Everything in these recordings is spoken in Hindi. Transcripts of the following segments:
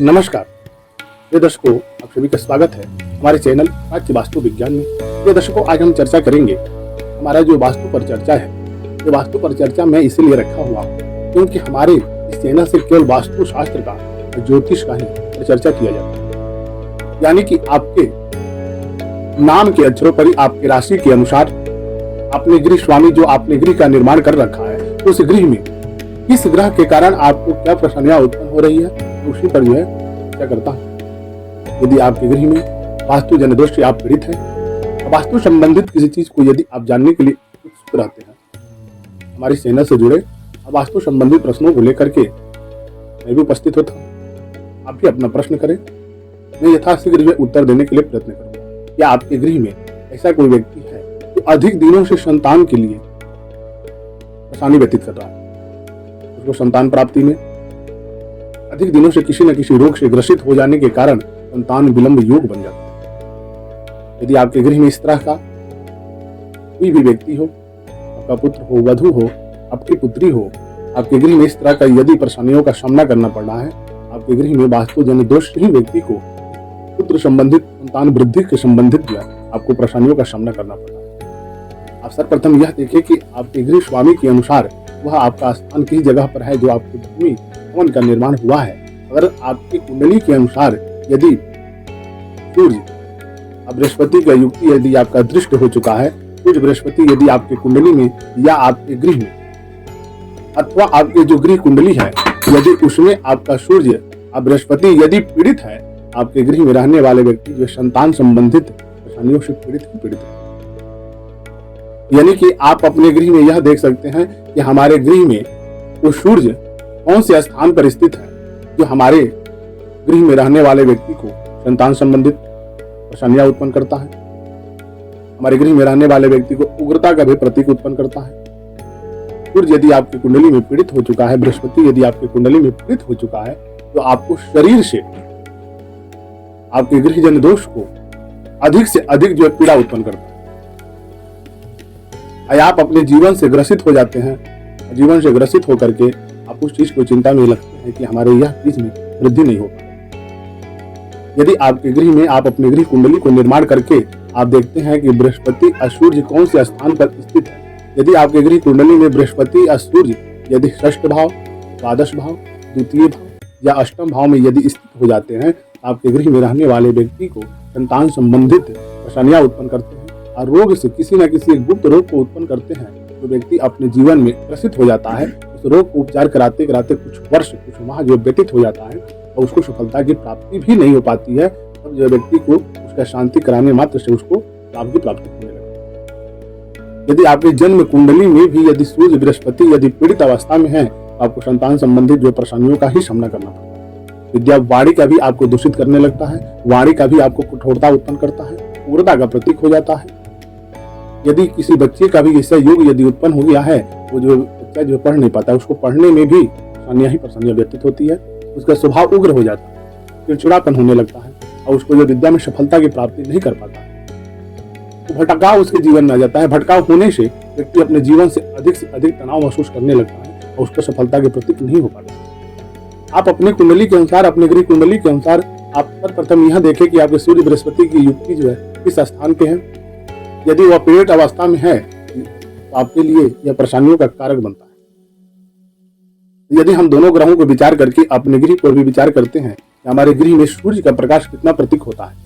नमस्कार प्रिय दर्शकों, आप सभी का स्वागत है हमारे चैनल प्राच्य वास्तु विज्ञान में। प्रिय दर्शकों, आज हम चर्चा करेंगे हमारा जो वास्तु पर चर्चा है। ये वास्तु पर चर्चा मैं इसीलिए रखा हुआ हूँ क्योंकि हमारे इस चैनल से केवल वास्तु शास्त्र का और ज्योतिष का ही चर्चा किया जाता है, यानी कि आपके नाम के अक्षरों पर ही आपके राशि के अनुसार अपने गृह स्वामी जो आपने गृह का निर्माण कर रखा है, तो उस गृह में किस ग्रह के कारण आपको क्या परेशानियां उत्पन्न हो रही है, तो उसी पर जो है क्या करता हूँ। यदि आपके गृह में वास्तु जन दोष से आप पीड़ित हैं, वास्तु संबंधित किसी चीज को यदि आप जानने के लिए उत्सुक रहते हैं, हमारे चैनल से जुड़े वास्तु संबंधित प्रश्नों को लेकर के मैं भी उपस्थित होता हूँ। आप भी अपना प्रश्न करें, मैं यथाशीघ्र जो उत्तर देने के लिए प्रयत्न करूँगा। क्या आपके गृह में ऐसा कोई व्यक्ति है जो अधिक दिनों से संतान के लिए परेशानी व्यतीत कर रहा है, उसको संतान प्राप्ति में अधिक दिनों से किसी न किसी रोग से ग्रसित हो जाने के कारण संतान विलंब योग बन जाता है। यदि आपके गृह में इस तरह का कोई भी व्यक्ति हो, आपका पुत्र हो, वधु हो, आपकी पुत्री हो, आपके गृह में इस तरह का यदि परेशानियों का सामना करना पड़ रहा है, आपके गृह में वास्तु जन दोष ही व्यक्ति को पुत्र संबंधित संतान वृद्धि के संबंधित जो आपको परेशानियों का सामना करना पड़ रहा है, आप सर्वप्रथम यह देखें कि आपके गृह स्वामी के अनुसार वह आपका स्थान किस जगह पर है जो आपकी भूमि भवन का निर्माण हुआ है। अगर आपकी कुंडली के अनुसार यदि सूर्य अब बृहस्पति का युक्ति यदि आपका दृष्ट हो चुका है, सूर्य बृहस्पति यदि आपकी कुंडली में या आपके गृह में अथवा आपकी जो गृह कुंडली है यदि उसमें आपका सूर्य अब बृहस्पति यदि पीड़ित है, आपके गृह में रहने वाले व्यक्ति जो संतान संबंधित परेशानियों से पीड़ित है। यानी कि आप अपने गृह में यह देख सकते हैं कि हमारे गृह में वो सूर्य कौन से स्थान पर स्थित है जो हमारे गृह में रहने वाले व्यक्ति को संतान संबंधित परेशानियां उत्पन्न करता है, हमारे गृह में रहने वाले व्यक्ति को उग्रता का भी प्रतीक उत्पन्न करता है। सूर्य यदि आपकी कुंडली में पीड़ित हो चुका है, बृहस्पति यदि आपकी कुंडली में पीड़ित हो चुका है, तो आपको शरीर से आपके गृह जन दोष को अधिक से अधिक जो पीड़ा उत्पन्न करता है। आप अपने जीवन से ग्रसित हो जाते हैं, जीवन से ग्रसित होकर के आप उस चीज को चिंता में लगते हैं कि हमारे यह चीज में वृद्धि नहीं हो पा। यदि आपके गृह में आप अपने गृह कुंडली को निर्माण करके आप देखते हैं कि बृहस्पति और सूर्य कौन से स्थान पर स्थित है, यदि आपके गृह कुंडली में बृहस्पति और सूर्य यदि षष्ठ भाव, द्वादश भाव, द्वितीय भाव या अष्टम भाव में यदि स्थित हो जाते हैं, आपके गृह में रहने वाले व्यक्ति को संतान संबंधित परेशानियां उत्पन्न करते हैं और रोग से किसी न किसी गुप्त रोग को उत्पन्न करते हैं, तो व्यक्ति अपने जीवन में ग्रसित हो जाता है। उस रोग को उपचार कराते कराते कुछ वर्ष कुछ माह जो व्यतीत हो जाता है और उसको सफलता की प्राप्ति भी नहीं हो पाती है, तब जो व्यक्ति को उसका शांति कराने मात्र से उसको लाभ की प्राप्ति होने लगती है। यदि आपके जन्म कुंडली में भी यदि सूर्य बृहस्पति यदि पीड़ित अवस्था में है, तो आपको संतान संबंधित जो परेशानियों का ही सामना करना पड़ता है। विद्या वाणी का भी आपको दूषित करने लगता है, वाणी का भी आपको कठोरता उत्पन्न करता है, उग्रता का प्रतीक हो जाता है। यदि किसी बच्चे का भी ऐसा योग यदि उत्पन्न हो गया है, वो जो बच्चा जो पढ़ नहीं पाता, उसको पढ़ने में भी परेशानियां व्यतीत होती है, उसका स्वभाव उग्र हो जाता है, चिड़चिड़ापन होने लगता है और उसको जो विद्या में सफलता की प्राप्ति नहीं कर पाता, तो भटकाव उसके जीवन में आ जाता है। भटकाव होने से व्यक्ति अपने जीवन से अधिक तनाव महसूस करने लगता है और उसको सफलता के प्रतीक नहीं हो पाता। आप अपनी कुंडली के अनुसार, अपने गृह कुंडली के अनुसार आप सर्वप्रथम यह देखें कि आपके सूर्य बृहस्पति की युक्ति जो है किस स्थान पे है। यदि वह पीड़ित अवस्था में है तो आपके लिए यह परेशानियों का कारक बनता है। यदि हम दोनों ग्रहों को विचार करके अपने गृह पर भी विचार करते हैं कि हमारे गृह में सूर्य का प्रकाश कितना प्रतीक होता है।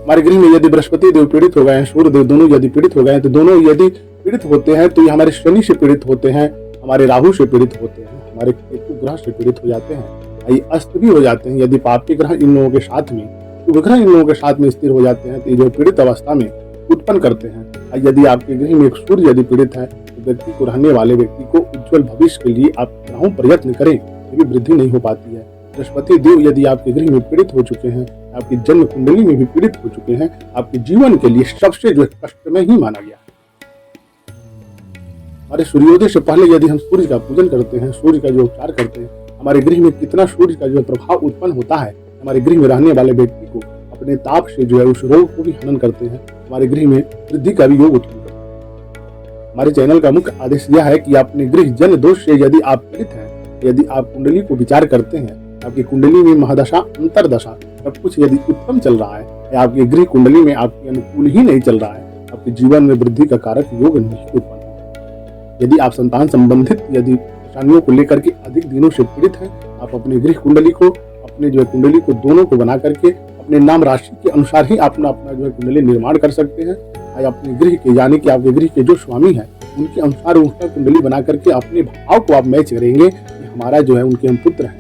हमारे गृह में यदि बृहस्पति देव पीड़ित हो गए हैं, सूर्य देव दोनों यदि पीड़ित हो गए हैं, तो दोनों यदि पीड़ित होते हैं तो ये हमारे शनि से पीड़ित होते हैं, हमारे राहु से पीड़ित होते हैं, हमारे केतु ग्रह से पीड़ित हो जाते हैं, ये अस्त भी हो जाते हैं। यदि पापी ग्रह इन लोगों के साथ में, शुभ ग्रह इन लोगों के साथ में स्थिर हो जाते हैं, तो ये जो पीड़ित अवस्था में उत्पन्न करते हैं। यदि आपके गृह में एक सूर्य यदि पीड़ित है, तो व्यक्ति को रहने वाले व्यक्ति को उज्जवल भविष्य के लिए आप ग्रहों प्रयत्न करें, भी वृद्धि नहीं हो पाती है। बृहस्पति देव यदि आपके गृह में पीड़ित हो चुके हैं, आपकी जन्म कुंडली में भी पीड़ित हो चुके हैं, आपके जीवन के लिए सबसे जो कष्टमय ही माना गया है। हमारे सूर्योदय से पहले यदि हम सूर्य का पूजन करते हैं, सूर्य का जो उपचार करते हैं, हमारे गृह में कितना सूर्य का जो प्रभाव उत्पन्न होता है, हमारे गृह में रहने वाले व्यक्ति को अपने ताप से जो है उस रोग को भी हनन करते हैं, हमारे गृह में वृद्धि का भी योग उत्पन्न करते हैं। हमारे चैनल का मुख्य आदेश यह है कि अपने गृह जन दोष से यदि आप पीड़ित हैं, यदि आप कुंडली को विचार करते हैं, आपकी कुंडली में महादशा अंतरदशा सब कुछ यदि उत्तम चल रहा है या आपकी गृह कुंडली में आपके अनुकूल ही नहीं चल रहा है, आपके जीवन में वृद्धि का कारक योग नहीं उत्पन्न होगा। यदि आप संतान संबंधित यदि परेशानियों को लेकर के अधिक दिनों से पीड़ित हैं, आप अपनी गृह कुंडली को अपने जो है कुंडली को दोनों को बना करके अपने नाम राशि के अनुसार ही अपना जो है कुंडली निर्माण कर सकते हैं। अपने गृह के यानी कि आपके गृह के जो स्वामी है उनके अनुसार उसका कुंडली बना करके अपने भाव को आप मैच करेंगे कि हमारा जो है उनके हम पुत्र हैं,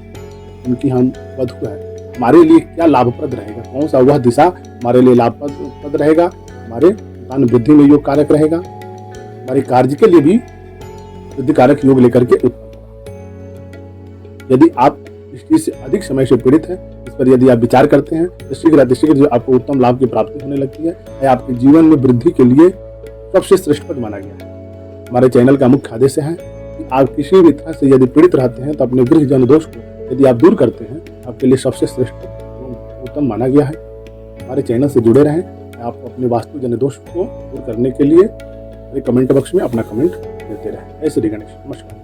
उनकी हम वधु है, हमारे लिए क्या लाभप्रद रहेगा, कौन सा वह दिशा हमारे लिए लाभप्रद रहेगा, हमारे संतान वृद्धि में योग कारक रहेगा, हमारे कार्य के लिए भी वृद्धि कारक योग लेकर के उत्पन्न होगा। यदि आप इस चीज से अधिक समय से पीड़ित हैं, इस पर यदि आप विचार करते हैं तो शीघ्र जो आपको उत्तम लाभ की प्राप्ति होने लगती है। आपके जीवन में वृद्धि के लिए सबसे श्रेष्ठ पद माना गया है। हमारे चैनल का मुख्य आदेश है कि आप किसी भी तरह से यदि पीड़ित रहते हैं तो अपने गृह जन दोष को यदि आप दूर करते हैं, आपके लिए सबसे श्रेष्ठ उत्तम माना गया है। हमारे चैनल से जुड़े रहें। आप अपने वास्तु जन दोष को दूर करने के लिए कमेंट बॉक्स में अपना कमेंट देते रहें। जय श्री गणेश। नमस्कार।